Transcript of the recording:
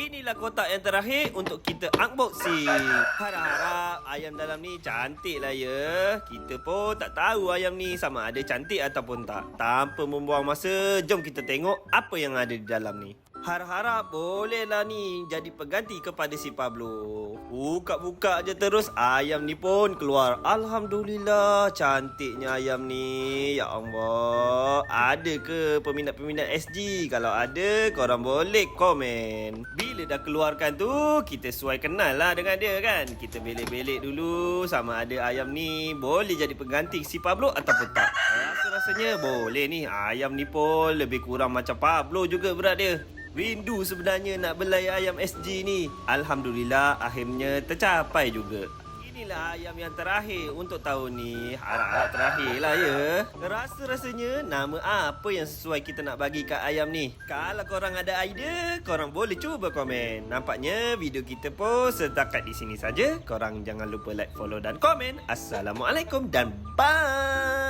Inilah kotak yang terakhir untuk kita unboxing. Harap-harap ayam dalam ni cantik lah ya. Kita pun tak tahu ayam ni sama ada cantik ataupun tak. Tanpa membuang masa, jom kita tengok apa yang ada di dalam ni. Harap-harap bolehlah ni jadi pengganti kepada si Pablo. Buka-buka je terus ayam ni pun keluar. Alhamdulillah, cantiknya ayam ni. Ya Allah, ada ke peminat-peminat SG? Kalau ada, korang boleh komen. Bila dah keluarkan tu, kita suai kenal lah dengan dia kan. Kita belik-belik dulu sama ada ayam ni boleh jadi pengganti si Pablo ataupun tak. Rasa-rasanya boleh ni. Ayam ni pun lebih kurang macam Pablo juga berat dia. Rindu sebenarnya nak belai ayam SG ni. Alhamdulillah akhirnya tercapai juga. Inilah ayam yang terakhir untuk tahun ni. Harap-harap terakhir lah ya. Rasa-rasanya nama apa yang sesuai kita nak bagi kat ayam ni? Kalau korang ada idea, korang boleh cuba komen. Nampaknya video kita pun setakat di sini saja. Korang jangan lupa like, follow dan komen. Assalamualaikum dan bye.